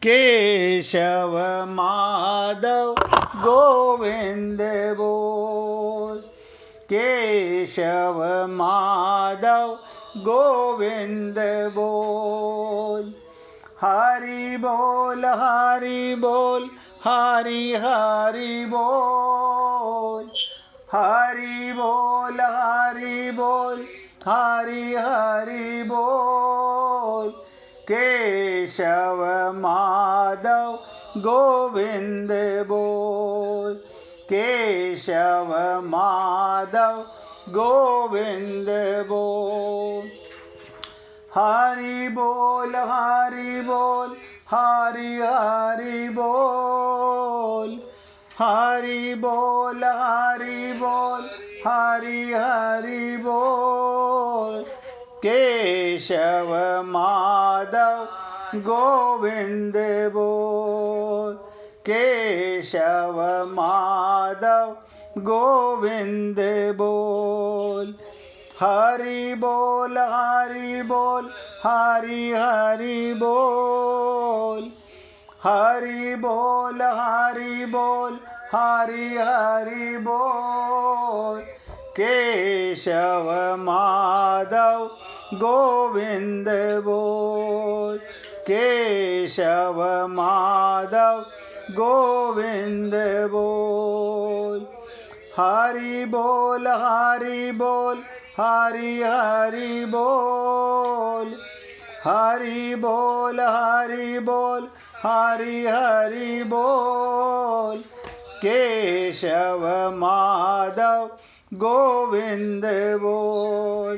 केशव माधव गोविंद बोल, केशव माधव गोविंद बोल। हरि बोल हरि बोल हरि हरि बोल, हरि बोल हरि बोल हरि हरि बोल। केशव माधव गोविंद बोल, केशव माधव गोविंद बोल। हरि बोल हरि बोल हरि हरि बोल, हरि बोल हरि बोल हरि हरि बोल। केशव माधव गोविंद बोल, केशव माधव गोविंद बोल। हरि बोल हरि बोल हरि हरि बोल, हरि बोल हरि बोल हरि हरि बोल। केशव माधव गोविंद बोल, केशव माधव गोविंद बोल। हरि बोल हरि बोल हरि हरि बोल, हरि बोल हरि बोल हरि हरि बोल। केशव माधव गोविंद बोल,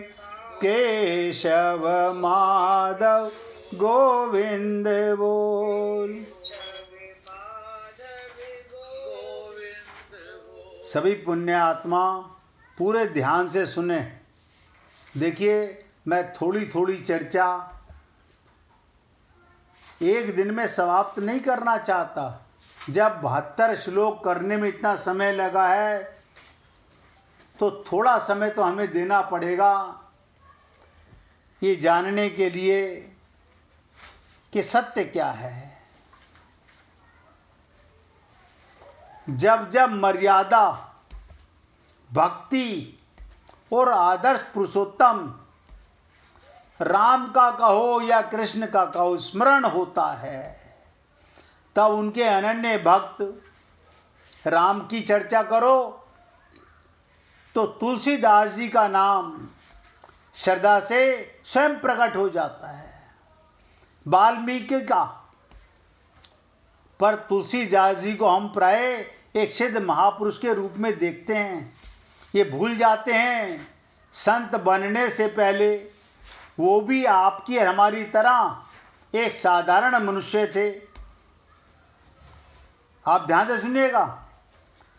केशव माधव गोविंद बोल। सभी पुण्य आत्मा पूरे ध्यान से सुने। देखिए, मैं थोड़ी थोड़ी चर्चा एक दिन में समाप्त नहीं करना चाहता। जब 72 श्लोक करने में इतना समय लगा है तो थोड़ा समय तो हमें देना पड़ेगा ये जानने के लिए कि सत्य क्या है। जब जब मर्यादा, भक्ति और आदर्श पुरुषोत्तम राम का कहो या कृष्ण का कहो स्मरण होता है, तब उनके अनन्य भक्त राम की चर्चा करो तो तुलसीदास जी का नाम श्रद्धा से स्वयं प्रकट हो जाता है। वाल्मीकि का, पर तुलसीदास जी को हम प्राय एक सिद्ध महापुरुष के रूप में देखते हैं। ये भूल जाते हैं संत बनने से पहले वो भी आपकी और हमारी तरह एक साधारण मनुष्य थे। आप ध्यान से सुनिएगा,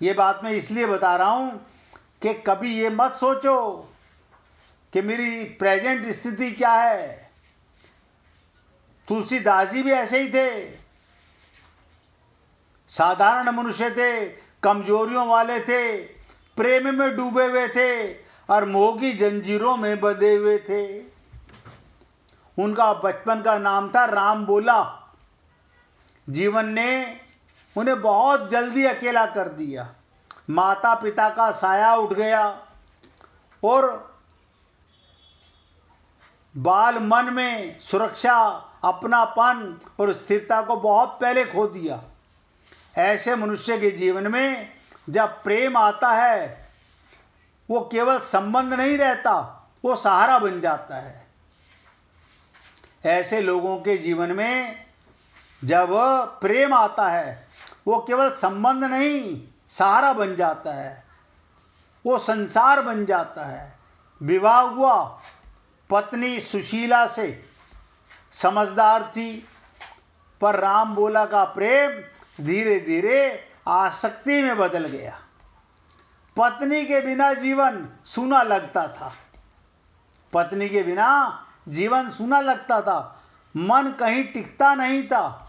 ये बात मैं इसलिए बता रहा हूं कि कभी ये मत सोचो कि मेरी प्रेजेंट स्थिति क्या है। तुलसीदास जी भी ऐसे ही थे, साधारण मनुष्य थे, कमजोरियों वाले थे, प्रेम में डूबे हुए थे और मोह की जंजीरों में बंधे हुए थे। उनका बचपन का नाम था राम बोला। जीवन ने उन्हें बहुत जल्दी अकेला कर दिया। माता पिता का साया उठ गया और बाल मन में सुरक्षा, अपनापन और स्थिरता को बहुत पहले खो दिया। ऐसे मनुष्य के जीवन में जब प्रेम आता है वो केवल संबंध नहीं रहता, वो सहारा बन जाता है। ऐसे लोगों के जीवन में जब प्रेम आता है वो केवल संबंध नहीं, सहारा बन जाता है, वो संसार बन जाता है। विवाह हुआ, पत्नी सुशीला से समझदार थी, पर राम बोला का प्रेम धीरे धीरे आसक्ति में बदल गया। पत्नी के बिना जीवन सूना लगता था, पत्नी के बिना जीवन सूना लगता था, मन कहीं टिकता नहीं था।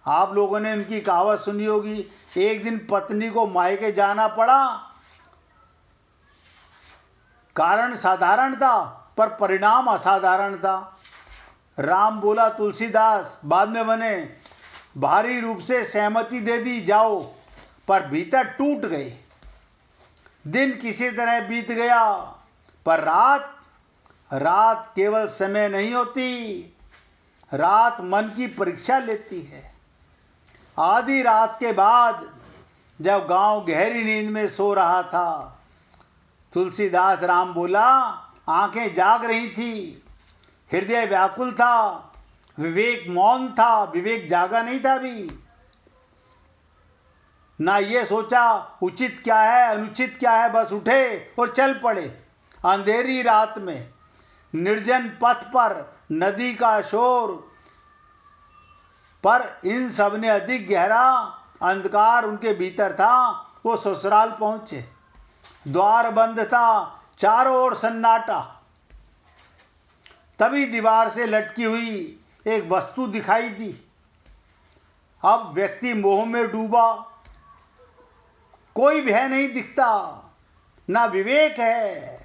आप लोगों ने उनकी कहावत सुनी होगी, एक दिन पत्नी को मायके जाना पड़ा। कारण साधारण था पर परिणाम असाधारण था। राम बोला तुलसीदास बाद में बने, भारी रूप से सहमति दे दी जाओ, पर भीतर टूट गए। दिन किसी तरह बीत गया, पर रात केवल समय नहीं होती, रात मन की परीक्षा लेती है। आधी रात के बाद जब गांव गहरी नींद में सो रहा था, तुलसीदास राम बोला, आंखें जाग रही थी, हृदय व्याकुल था, विवेक मौन था, विवेक जागा नहीं था अभी। ना ये सोचा उचित क्या है अनुचित क्या है, बस उठे और चल पड़े। अंधेरी रात में निर्जन पथ पर नदी का शोर, पर इन सब ने अधिक गहरा अंधकार उनके भीतर था। वो ससुराल पहुंचे, द्वार बंद था, चारों ओर सन्नाटा। तभी दीवार से लटकी हुई एक वस्तु दिखाई दी। अब व्यक्ति मोह में डूबा, कोई भय नहीं दिखता, ना विवेक है।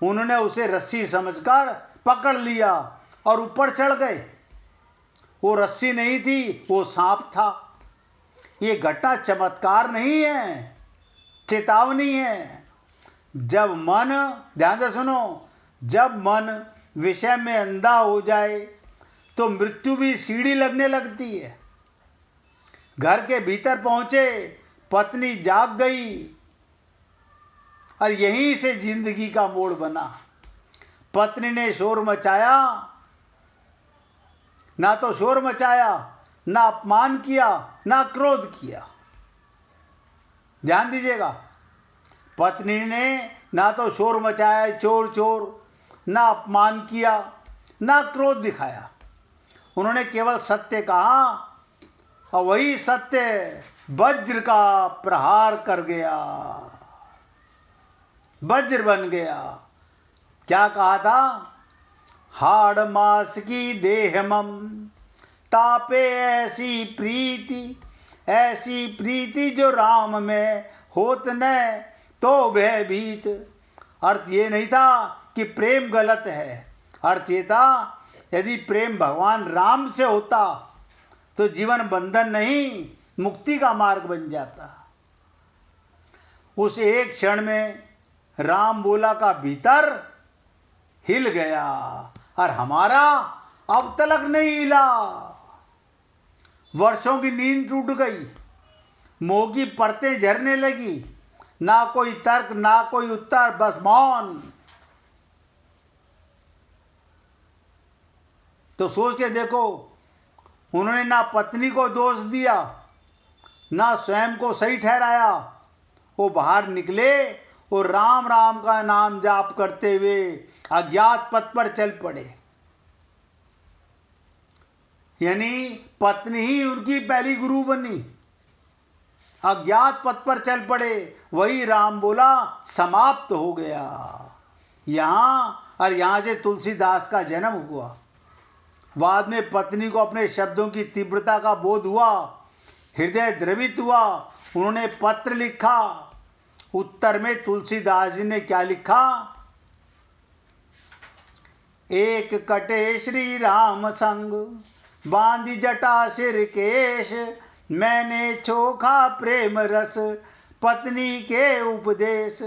उन्होंने उसे रस्सी समझकर पकड़ लिया और ऊपर चढ़ गए। वो रस्सी नहीं थी, वो सांप था। ये घटना चमत्कार नहीं है, चेतावनी है। जब मन, ध्यान से सुनो, जब मन विषय में अंधा हो जाए तो मृत्यु भी सीढ़ी लगने लगती है। घर के भीतर पहुंचे, पत्नी जाग गई और यहीं से जिंदगी का मोड़ बना। पत्नी ने शोर मचाया, ना तो शोर मचाया, ना अपमान किया, ना क्रोध किया। ध्यान दीजिएगा, पत्नी ने ना तो शोर मचाया चोर चोर, ना अपमान किया, ना क्रोध दिखाया। उन्होंने केवल सत्य कहा और वही सत्य वज्र का प्रहार कर गया, वज्र बन गया। क्या कहा था? हाड़ मास की देह मम, तापे ऐसी प्रीति जो राम में होत न तो भयभीत। अर्थ ये नहीं था कि प्रेम गलत है, अर्थ ये था यदि प्रेम भगवान राम से होता तो जीवन बंधन नहीं, मुक्ति का मार्ग बन जाता। उस एक क्षण में राम बोला का भीतर हिल गया और हमारा अब तलक नहीं हिला। वर्षों की नींद टूट गई, मोह की परतें झरने लगी, ना कोई तर्क ना कोई उत्तर, बस मौन। तो सोच के देखो, उन्होंने ना पत्नी को दोष दिया, ना स्वयं को सही ठहराया। वो बाहर निकले और राम राम का नाम जाप करते हुए अज्ञात पथ पर चल पड़े। यानी पत्नी ही उनकी पहली गुरु बनी। अज्ञात पथ पर चल पड़े, वही राम बोला समाप्त हो गया। यहाँ से तुलसीदास का जन्म हुआ। बाद में पत्नी को अपने शब्दों की तीव्रता का बोध हुआ, हृदय द्रवित हुआ। उन्होंने पत्र लिखा। उत्तर में तुलसीदास जी ने क्या लिखा? एक कटे श्री राम संग, बांधी जटा सिर केश, मैंने चोखा प्रेम रस पत्नी के उपदेश।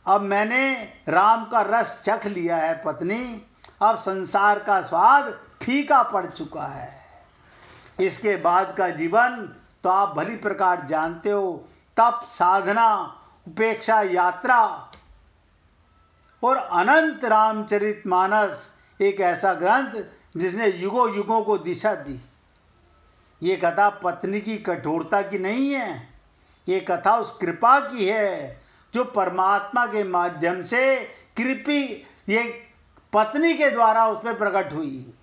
अब मैंने राम का रस चख लिया है पत्नी, अब संसार का स्वाद फीका पड़ चुका है। इसके बाद का जीवन तो आप भली प्रकार जानते हो, तप, साधना, उपेक्षा, यात्रा और अनंत रामचरितमानस, एक ऐसा ग्रंथ जिसने युगों युगों को दिशा दी। ये कथा पत्नी की कठोरता की नहीं है, ये कथा उस कृपा की है जो परमात्मा के माध्यम से ये पत्नी के द्वारा उस पर प्रकट हुई।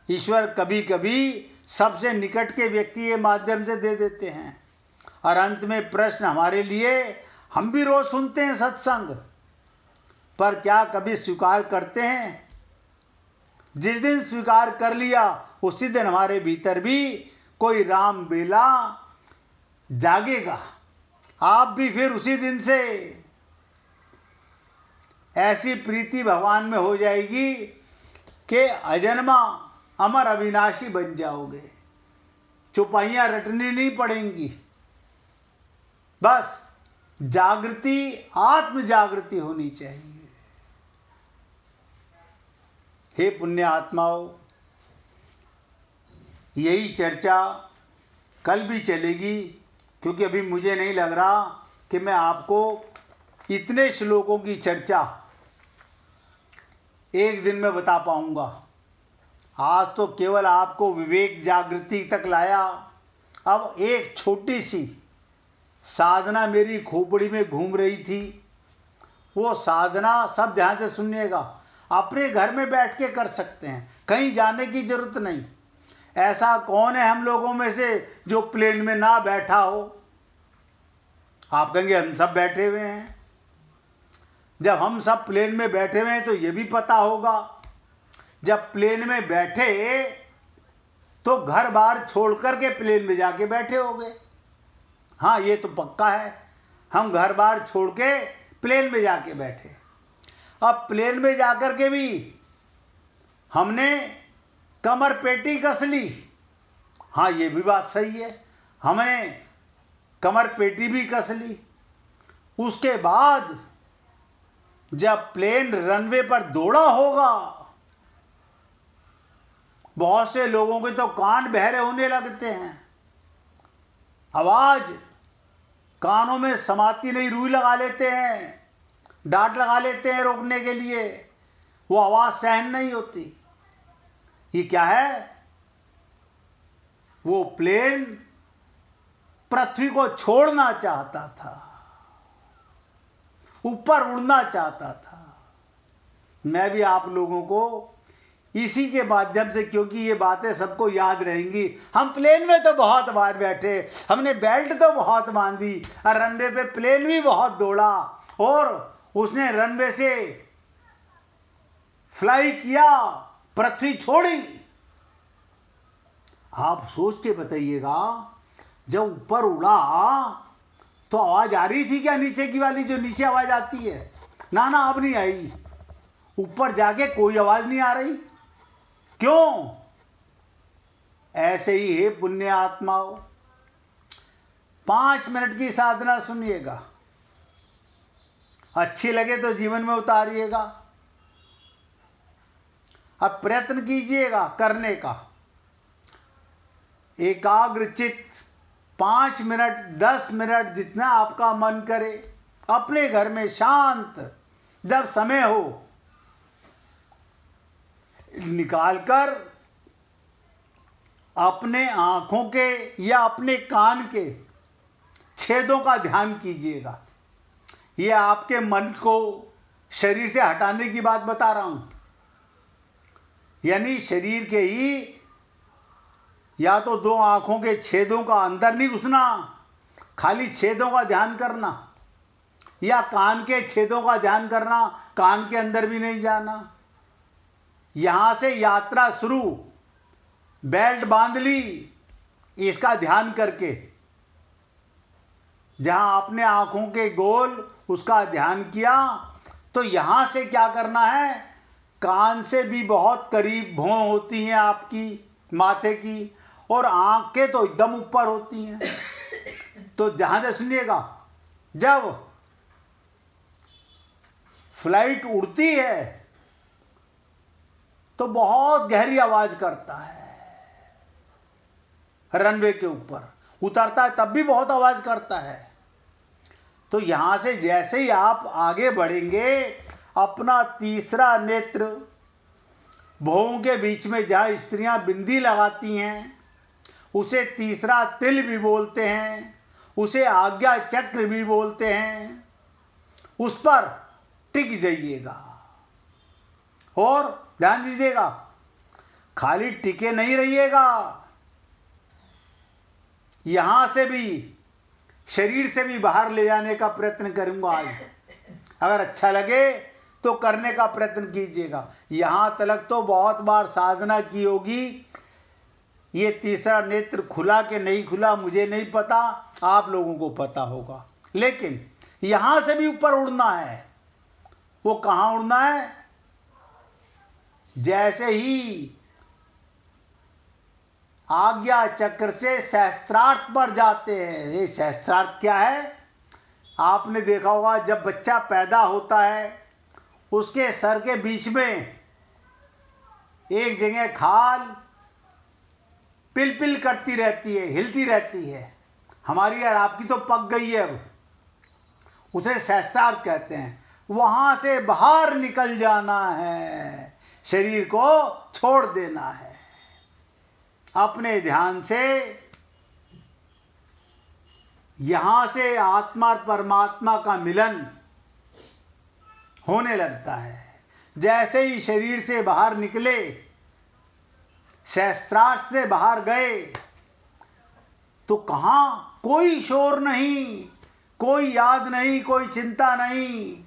ईश्वर कभी कभी सबसे निकट के व्यक्ति के माध्यम से दे देते हैं। और अंत में प्रश्न हमारे लिए, हम भी रोज सुनते हैं सत्संग, पर क्या कभी स्वीकार करते हैं? जिस दिन स्वीकार कर लिया उसी दिन हमारे भीतर भी कोई राम बेला जागेगा। आप भी फिर उसी दिन से ऐसी प्रीति भगवान में हो जाएगी कि अजन्मा अमर अविनाशी बन जाओगे। चौपाइयाँ रटनी नहीं पड़ेंगी, बस जागृति, आत्म जागृति होनी चाहिए। हे पुण्य आत्माओं, यही चर्चा कल भी चलेगी, क्योंकि अभी मुझे नहीं लग रहा कि मैं आपको इतने श्लोकों की चर्चा एक दिन में बता पाऊंगा। आज तो केवल आपको विवेक जागृति तक लाया। अब एक छोटी सी साधना मेरी खोपड़ी में घूम रही थी, वो साधना सब ध्यान से सुनिएगा, अपने घर में बैठ के कर सकते हैं, कहीं जाने की जरूरत नहीं। ऐसा कौन है हम लोगों में से जो प्लेन में ना बैठा हो? आप कहेंगे हम सब बैठे हुए हैं। जब हम सब प्लेन में बैठे हुए हैं तो ये भी पता होगा, जब प्लेन में बैठे तो घर बार छोड़ करके प्लेन में जाके बैठे होंगे। हाँ, ये तो पक्का है, हम घर बार छोड़ के प्लेन में जाके बैठे। अब प्लेन में जाकर के भी हमने कमर पेटी कस ली। हाँ, ये भी बात सही है, हमने कमर पेटी भी कस ली। उसके बाद जब प्लेन रनवे पर दौड़ा होगा, बहुत से लोगों के तो कान बहरे होने लगते हैं, आवाज कानों में समाती नहीं, रुई लगा लेते हैं, डांट लगा लेते हैं रोकने के लिए, वो आवाज सहन नहीं होती। ये क्या है? वो प्लेन पृथ्वी को छोड़ना चाहता था, ऊपर उड़ना चाहता था। मैं भी आप लोगों को इसी के माध्यम से, क्योंकि ये बातें सबको याद रहेंगी, हम प्लेन में तो बहुत बार बैठे, हमने बेल्ट तो बहुत बांधी, और रनवे पे प्लेन भी बहुत दौड़ा, और उसने रनवे से फ्लाई किया, पृथ्वी छोड़ी। आप सोच के बताइएगा, जब ऊपर उड़ा तो आवाज आ रही थी क्या नीचे की वाली, जो नीचे आवाज आती है? ना ना, अब नहीं आई। ऊपर जाके कोई आवाज नहीं आ रही। क्यों? ऐसे ही है पुण्य आत्माओं। 5 मिनट की साधना सुनिएगा, अच्छी लगे तो जीवन में उतारिएगा। अब प्रयत्न कीजिएगा करने का, एकाग्र चित्त 5 मिनट 10 मिनट जितना आपका मन करे, अपने घर में शांत जब समय हो निकालकर अपने आंखों के या अपने कान के छेदों का ध्यान कीजिएगा। ये आपके मन को शरीर से हटाने की बात बता रहा हूं, यानी शरीर के ही या तो 2 आंखों के छेदों का अंदर नहीं घुसना, खाली छेदों का ध्यान करना, या कान के छेदों का ध्यान करना, कान के अंदर भी नहीं जाना। यहां से यात्रा शुरू, बेल्ट बांध ली, इसका ध्यान करके जहां आपने आंखों के गोल उसका ध्यान किया, तो यहां से क्या करना है, कान से भी बहुत करीब भौं होती हैं आपकी माथे की, और आंखें तो एकदम ऊपर होती हैं। तो ध्यान से सुनिएगा, जब फ्लाइट उड़ती है तो बहुत गहरी आवाज करता है, रनवे के ऊपर उतरता है तब भी बहुत आवाज करता है। तो यहां से जैसे ही आप आगे बढ़ेंगे, अपना तीसरा नेत्र भौं के बीच में जहां स्त्रियां बिंदी लगाती हैं, उसे तीसरा तिल भी बोलते हैं, उसे आज्ञा चक्र भी बोलते हैं, उस पर टिक जाइएगा। और ध्यान दीजिएगा, खाली टिके नहीं रहिएगा, यहां से भी शरीर से भी बाहर ले जाने का प्रयत्न करूंगा आज। अगर अच्छा लगे तो करने का प्रयत्न कीजिएगा। यहां तक तो बहुत बार साधना की होगी। ये तीसरा नेत्र खुला कि नहीं खुला मुझे नहीं पता, आप लोगों को पता होगा, लेकिन यहां से भी ऊपर उड़ना है। वो कहां उड़ना है? जैसे ही आज्ञा चक्र से सहस्त्रार्थ पर जाते हैं। ये सहस्त्रार्थ क्या है? आपने देखा होगा जब बच्चा पैदा होता है उसके सर के बीच में एक जगह खाल पिल पिल करती रहती है, हिलती रहती है। हमारी और आपकी तो पक गई है, अब उसे सहस्त्रार्थ कहते हैं। वहां से बाहर निकल जाना है, शरीर को छोड़ देना है। अपने ध्यान से यहां से आत्मा और परमात्मा का मिलन होने लगता है। जैसे ही शरीर से बाहर निकले, सहस्त्रार्थ से बाहर गए, तो कहां कोई शोर नहीं, कोई याद नहीं, कोई चिंता नहीं,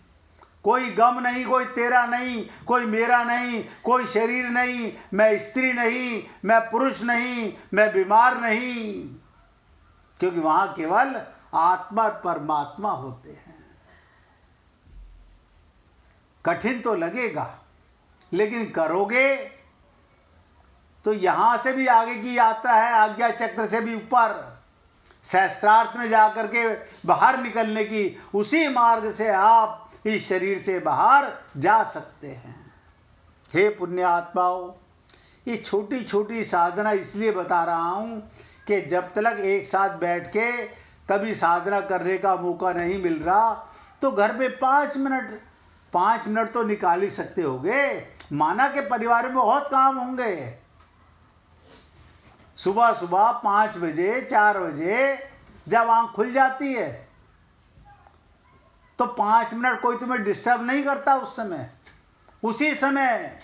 कोई गम नहीं, कोई तेरा नहीं, कोई मेरा नहीं, कोई शरीर नहीं, मैं स्त्री नहीं, मैं पुरुष नहीं, मैं बीमार नहीं, क्योंकि वहां केवल आत्मा परमात्मा होते हैं। कठिन तो लगेगा, लेकिन करोगे तो यहां से भी आगे की यात्रा है, आज्ञा चक्र से भी ऊपर सहस्त्रार्थ में जाकर के बाहर निकलने की। उसी मार्ग से आप इस शरीर से बाहर जा सकते हैं। हे पुण्यात्माओं, ये छोटी छोटी साधना इसलिए बता रहा हूं कि जब तक एक साथ बैठ के कभी साधना करने का मौका नहीं मिल रहा, तो घर में 5 मिनट तो निकाल ही सकते होगे। माना के परिवार में बहुत काम होंगे। सुबह सुबह 5 बजे 4 बजे जब आंख खुल जाती है तो 5 मिनट कोई तुम्हें डिस्टर्ब नहीं करता। उस समय, उसी समय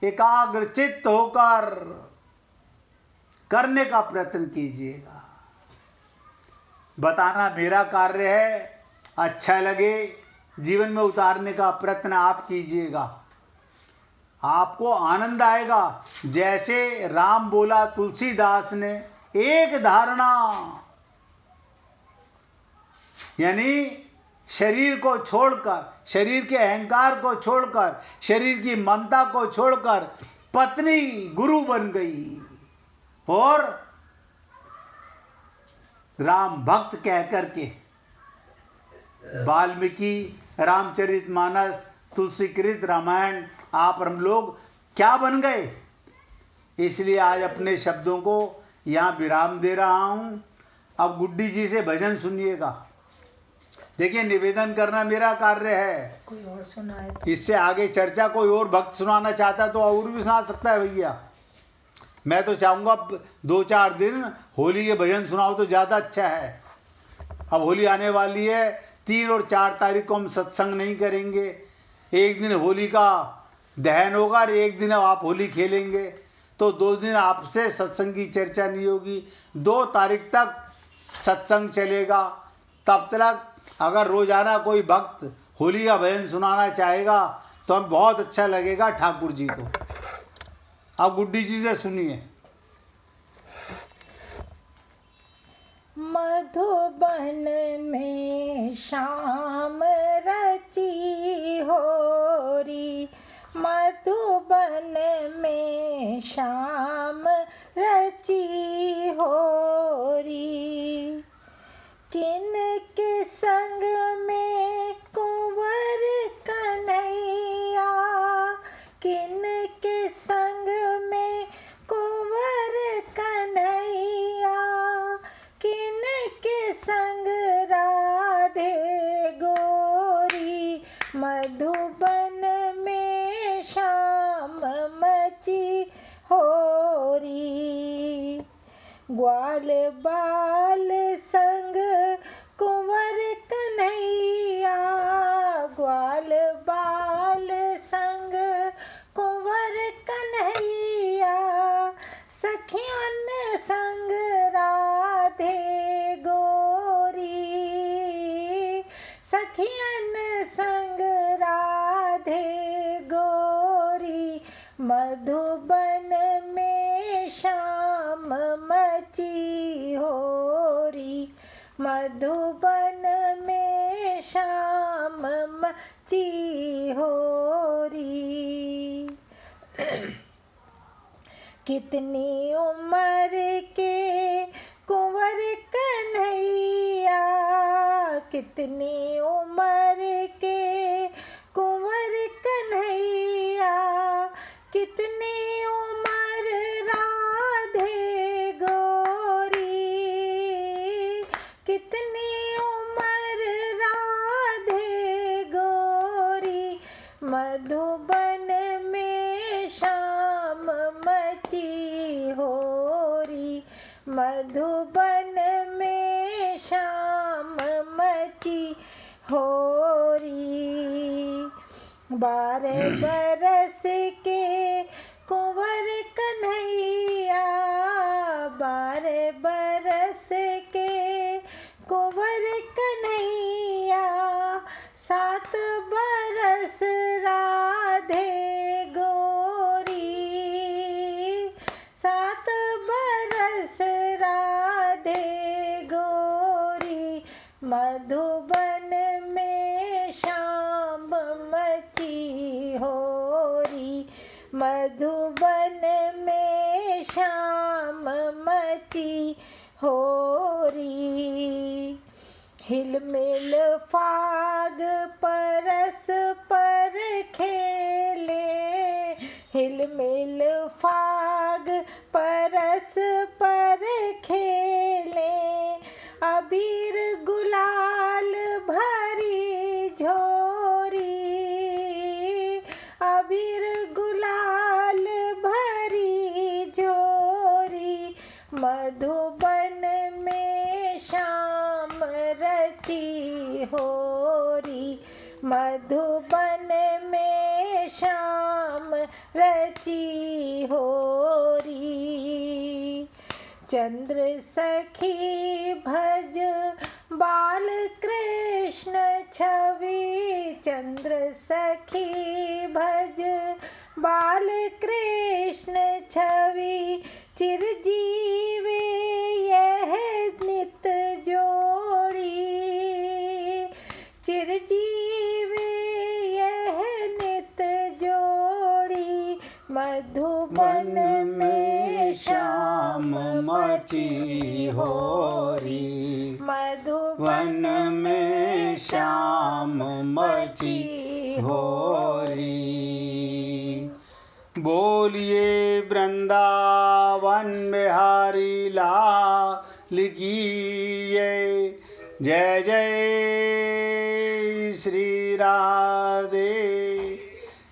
एकाग्रचित्त होकर करने का प्रयत्न कीजिएगा। बताना मेरा कार्य है, अच्छा लगे जीवन में उतारने का प्रयत्न आप कीजिएगा, आपको आनंद आएगा। जैसे राम बोला तुलसीदास ने, एक धारणा, यानी शरीर को छोड़कर, शरीर के अहंकार को छोड़कर, शरीर की ममता को छोड़कर पत्नी गुरु बन गई और राम भक्त कह करके वाल्मीकि रामचरितमानस, तुलसीकृत रामायण, आप और हम लोग क्या बन गए। इसलिए आज अपने शब्दों को यहाँ विराम दे रहा हूँ। अब गुड्डी जी से भजन सुनिएगा। देखिए, निवेदन करना मेरा कार्य है, कोई और सुनाए तो। इससे आगे चर्चा कोई और भक्त सुनाना चाहता है तो और भी सुना सकता है भैया। मैं तो चाहूँगा 2-4 दिन होली के भजन सुनाओ तो ज़्यादा अच्छा है। अब होली आने वाली है, 3 और 4 तारीख को हम सत्संग नहीं करेंगे। एक दिन होली का दहन होगा और एक दिन आप होली खेलेंगे, तो 2 दिन आपसे सत्संग की चर्चा नहीं होगी। 2 तारीख तक सत्संग चलेगा। तब तक अगर रोजाना कोई भक्त होली का भजन सुनाना चाहेगा तो हम बहुत अच्छा लगेगा ठाकुर जी को। अब गुड्डी जी से सुनिए। मधुबन में शाम रची होरी, मधुबन में शाम रची होरी, किन के संग में कुंवर कन्हैया, किन के संग में कुंवर कन्हैया, किन के संग राधे गोरी, मधुबन में शाम मची होरी, ग्वाल बाल संग कुंवर कन्हैया, ग्वाल बाल संग कुंवर कन्हैया, सखियन संग राधे गोरी, सखियन संग राधे गोरी, मधुबन में शाम मची होरी, मधुबन में शाम मची होरी। कितनी उम्र के कुंवर कन्हैया, कितनी उम्र के कुंवर कन्हैया, कितनी उम्र राधे गोरी, कितनी उम्र राधे गोरी, मधुबन में शाम मची होरी, मधुबन में शाम मची होरी। 12 बरस के कुंवर कन्हैया, 12 बरस के कुंवर कन्हैया, 7 बरस राधे गोरी, 7 बरस राधे गोरी, मधुबन में शाम मची होरी, मधुबन में शाम मची होरी। हिलमिल फाग परस पर खेले, हिलमिल फाग परस पर खेले, अबीर गुलाल भरी झोरी, अबीर गुलाल भरी झोरी, मधुबन में शाम रची होरी, मधुबन में शाम रची होरी। चंद्र सखी भज बाल कृष्ण छवि, चंद्र सखी भज बाल कृष्ण छवि, चिरजीवे यह नित जोड़ी, चिरजीवे यह नित जोड़ी, मधुबन में शाम मची होरी, मधुबन में शाम मची होरी। बोलिए वृंदावन बिहारी लाल की जय, जय श्री राधे,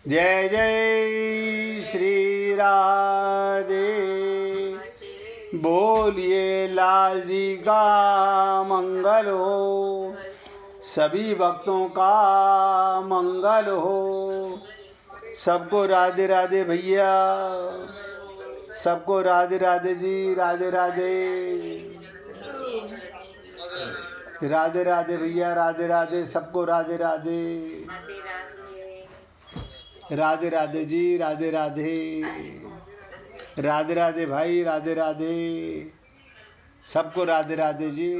जय जय श्री राधे। बोलिए लाल जी का मंगल हो, सभी भक्तों का मंगल हो। सबको राधे राधे भैया, सबको राधे राधे जी, राधे राधे, राधे राधे भैया, राधे राधे, सबको राधे राधे, राधे राधे जी, राधे राधे, राधे राधे भाई, राधे राधे, सबको राधे राधे जी।